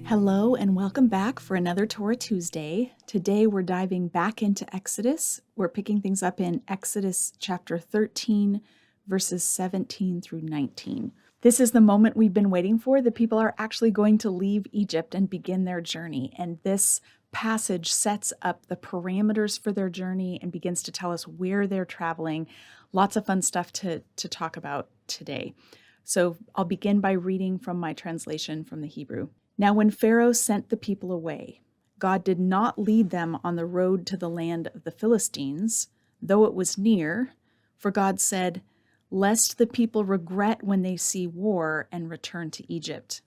Hello and welcome back for another Torah Tuesday. Today we're diving back into Exodus. We're picking things up in Exodus chapter 13, verses 17 through 19. This is the moment we've been waiting for. The people are actually going to leave Egypt and begin their journey. And this passage sets up the parameters for their journey and begins to tell us where they're traveling. Lots of fun stuff to talk about today. So I'll begin by reading from my translation from the Hebrew. Now, when Pharaoh sent the people away, God did not lead them on the road to the land of the Philistines, though it was near, for God said, "Lest the people regret when they see war and return to Egypt."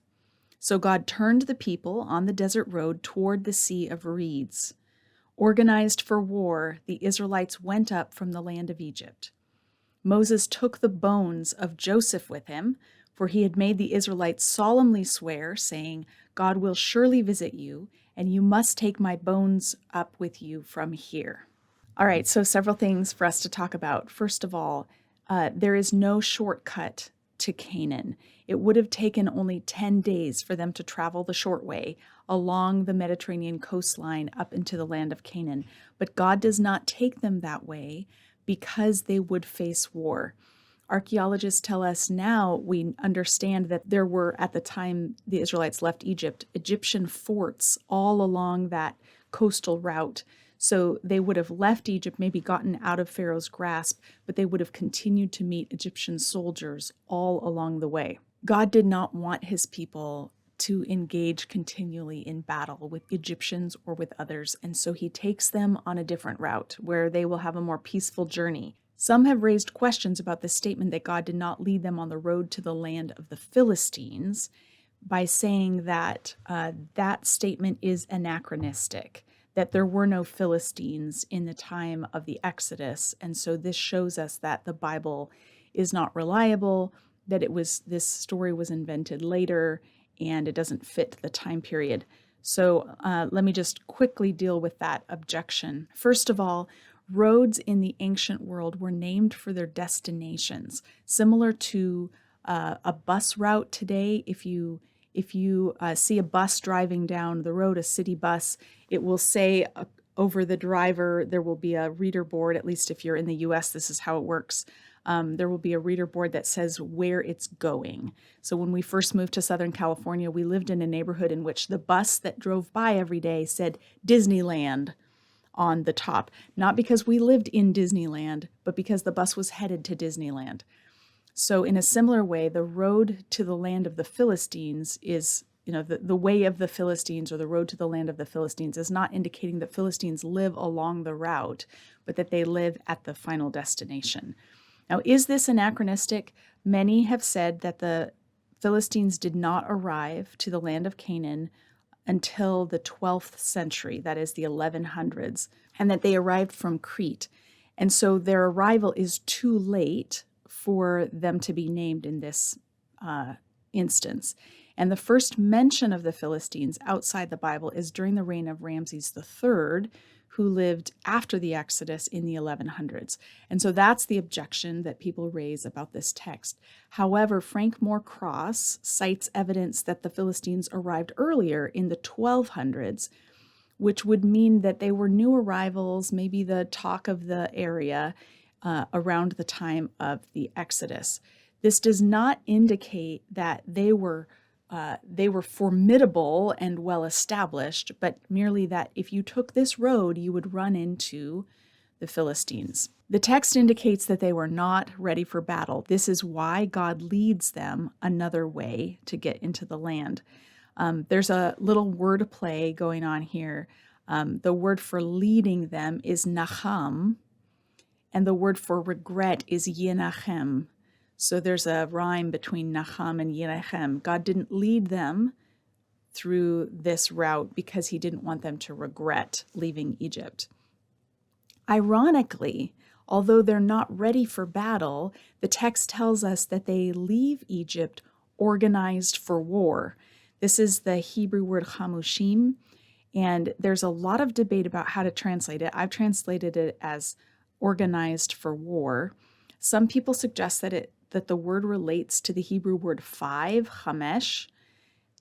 So God turned the people on the desert road toward the Sea of Reeds. Organized for war, the Israelites went up from the land of Egypt. Moses took the bones of Joseph with him, for he had made the Israelites solemnly swear, saying, "God will surely visit you, and you must take my bones up with you from here." All right, so several things for us to talk about. First of all, there is no shortcut to Canaan. It would have taken only 10 days for them to travel the short way along the Mediterranean coastline up into the land of Canaan. But God does not take them that way because they would face war. Archaeologists tell us now we understand that there were, at the time the Israelites left Egypt, Egyptian forts all along that coastal route. So they would have left Egypt, maybe gotten out of Pharaoh's grasp, but they would have continued to meet Egyptian soldiers all along the way. God did not want his people to engage continually in battle with Egyptians or with others, and so he takes them on a different route where they will have a more peaceful journey. Some have raised questions about the statement that God did not lead them on the road to the land of the Philistines by saying that that statement is anachronistic, that there were no Philistines in the time of the Exodus. And so this shows us that the Bible is not reliable, that this story was invented later, and it doesn't fit the time period. So let me just quickly deal with that objection. First of all, roads in the ancient world were named for their destinations, similar to a bus route today. If you see a bus driving down the road, a city bus, it will say over the driver, there will be a reader board, at least if you're in the US, this is how it works. There will be a reader board that says where it's going. So when we first moved to Southern California, we lived in a neighborhood in which the bus that drove by every day said Disneyland on the top, not because we lived in Disneyland, but because the bus was headed to Disneyland. So in a similar way, the road to the land of the Philistines is, the way of the Philistines, or the road to the land of the Philistines, is not indicating that Philistines live along the route, but that they live at the final destination. Now, is this anachronistic? Many have said that the Philistines did not arrive to the land of Canaan until the 12th century, that is the 1100s, and that they arrived from Crete. And so their arrival is too late for them to be named in this instance. And the first mention of the Philistines outside the Bible is during the reign of Ramses III, who lived after the Exodus in the 1100s. And so that's the objection that people raise about this text. However, Frank Moore Cross cites evidence that the Philistines arrived earlier in the 1200s, which would mean that they were new arrivals, maybe the talk of the area around the time of the Exodus. This does not indicate that they were formidable and well established, but merely that if you took this road, you would run into the Philistines. The text indicates that they were not ready for battle. This is why God leads them another way to get into the land. There's a little word play going on here. The word for leading them is nacham, and the word for regret is yinachem. So there's a rhyme between Nacham and Yinachem. God didn't lead them through this route because he didn't want them to regret leaving Egypt. Ironically, although they're not ready for battle, the text tells us that they leave Egypt organized for war. This is the Hebrew word chamushim, and there's a lot of debate about how to translate it. I've translated it as organized for war. Some people suggest that that the word relates to the Hebrew word 5, chamesh,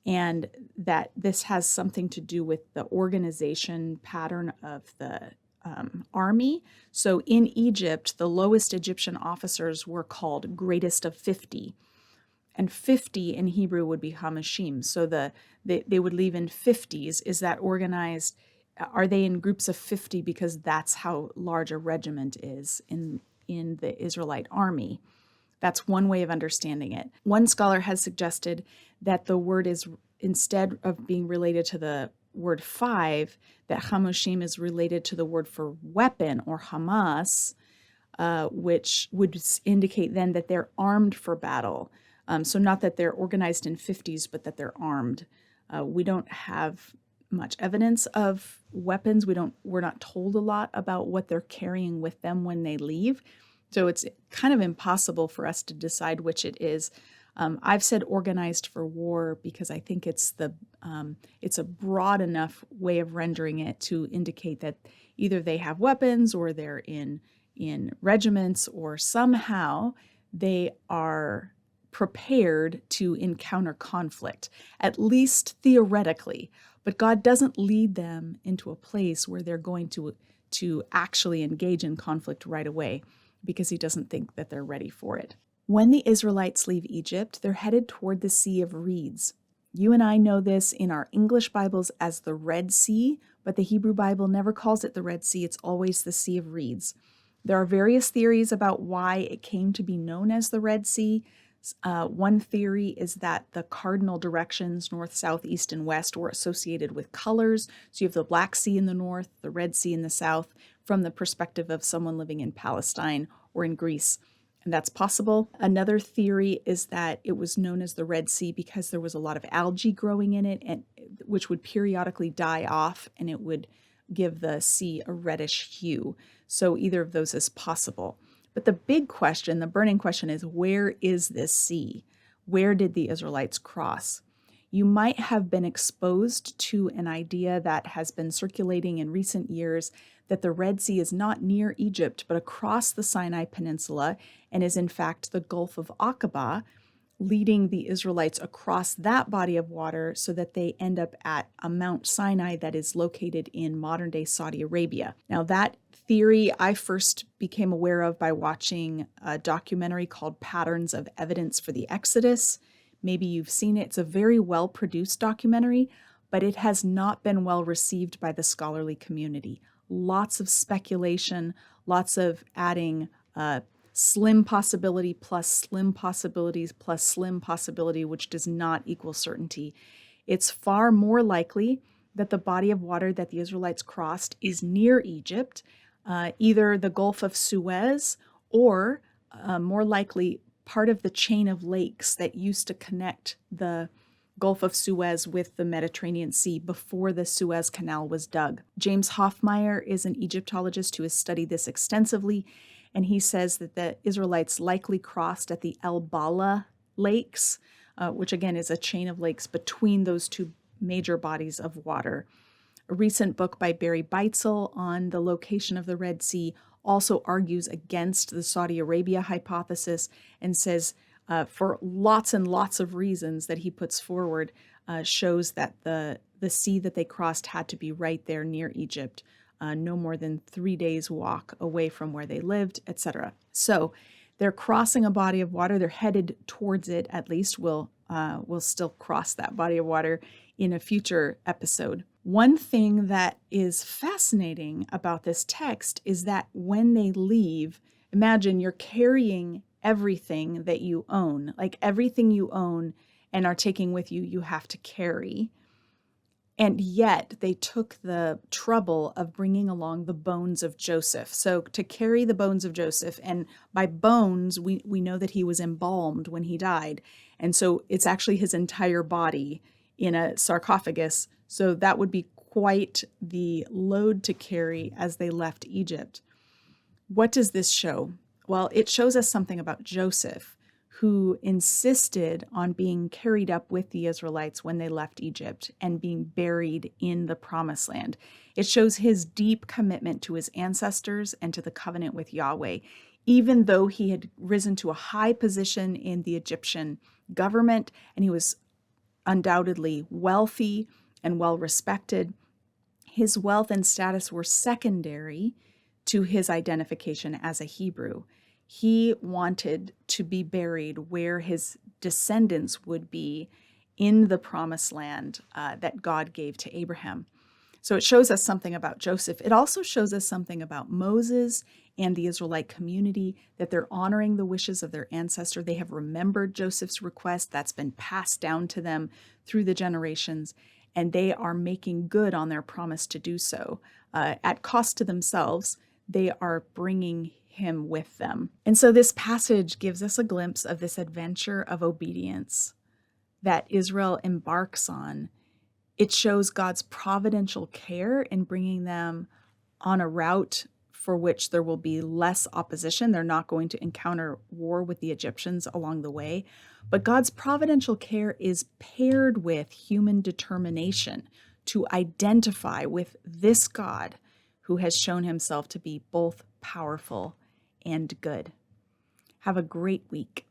and that this has something to do with the organization pattern of the army. So in Egypt, the lowest Egyptian officers were called greatest of 50. And 50 in Hebrew would be hamashim. So they would leave in 50s. Is that organized? Are they in groups of 50 because that's how large a regiment is in the Israelite army? That's one way of understanding it. One scholar has suggested that the word is, instead of being related to the word 5, that Hamoshim is related to the word for weapon, or Hamas, which would indicate then that they're armed for battle. So not that they're organized in 50s, but that they're armed. We don't have much evidence of weapons. We're not told a lot about what they're carrying with them when they leave. So it's kind of impossible for us to decide which it is. I've said organized for war because I think it's a broad enough way of rendering it to indicate that either they have weapons or they're in regiments, or somehow they are prepared to encounter conflict, at least theoretically. But God doesn't lead them into a place where they're going to actually engage in conflict right away, because he doesn't think that they're ready for it. When the Israelites leave Egypt, they're headed toward the Sea of Reeds. You and I know this in our English Bibles as the Red Sea, but the Hebrew Bible never calls it the Red Sea. It's always the Sea of Reeds. There are various theories about why it came to be known as the Red Sea. One theory is that the cardinal directions, north, south, east, and west, were associated with colors. So you have the Black Sea in the north, the Red Sea in the south, from the perspective of someone living in Palestine or in Greece. And that's possible. Another theory is that it was known as the Red Sea because there was a lot of algae growing in it, and which would periodically die off, and it would give the sea a reddish hue. So either of those is possible. But the big question, the burning question, is where is this sea? Where did the Israelites cross? You might have been exposed to an idea that has been circulating in recent years that the Red Sea is not near Egypt, but across the Sinai Peninsula, and is in fact the Gulf of Aqaba, leading the Israelites across that body of water so that they end up at a Mount Sinai that is located in modern-day Saudi Arabia. Now, that theory I first became aware of by watching a documentary called Patterns of Evidence for the Exodus. Maybe you've seen it. It's a very well-produced documentary, but it has not been well received by the scholarly community. Lots of speculation, lots of adding slim possibility plus slim possibilities plus slim possibility, which does not equal certainty. It's far more likely that the body of water that the Israelites crossed is near Egypt, either the Gulf of Suez or more likely part of the chain of lakes that used to connect the Gulf of Suez with the Mediterranean Sea before the Suez Canal was dug. James Hoffmeyer is an Egyptologist who has studied this extensively, and he says that the Israelites likely crossed at the El Bala lakes, which again is a chain of lakes between those two major bodies of water. A recent book by Barry Beitzel on the location of the Red Sea also argues against the Saudi Arabia hypothesis and says, for lots and lots of reasons that he puts forward, shows that the sea that they crossed had to be right there near Egypt, no more than 3 days walk away from where they lived, etc. So they're crossing a body of water. They're headed towards it. At least we'll still cross that body of water in a future episode. One thing that is fascinating about this text is that when they leave, imagine you're carrying everything that you own, like everything you own and are taking with you, you have to carry. And yet they took the trouble of bringing along the bones of Joseph. So to carry the bones of Joseph, and by bones, we know that he was embalmed when he died. And so it's actually his entire body in a sarcophagus. So that would be quite the load to carry as they left Egypt. What does this show? Well, it shows us something about Joseph, who insisted on being carried up with the Israelites when they left Egypt and being buried in the Promised Land. It shows his deep commitment to his ancestors and to the covenant with Yahweh. even though he had risen to a high position in the Egyptian government and he was undoubtedly wealthy and well respected, his wealth and status were secondary to his identification as a Hebrew. He wanted to be buried where his descendants would be in the promised land that God gave to Abraham. So it shows us something about Joseph. It also shows us something about Moses and the Israelite community, that they're honoring the wishes of their ancestor. They have remembered Joseph's request that's been passed down to them through the generations, and they are making good on their promise to do so. At cost to themselves, they are bringing him with them. And so this passage gives us a glimpse of this adventure of obedience that Israel embarks on. It shows God's providential care in bringing them on a route for which there will be less opposition. They're not going to encounter war with the Egyptians along the way. But God's providential care is paired with human determination to identify with this God who has shown himself to be both powerful and good. Have a great week.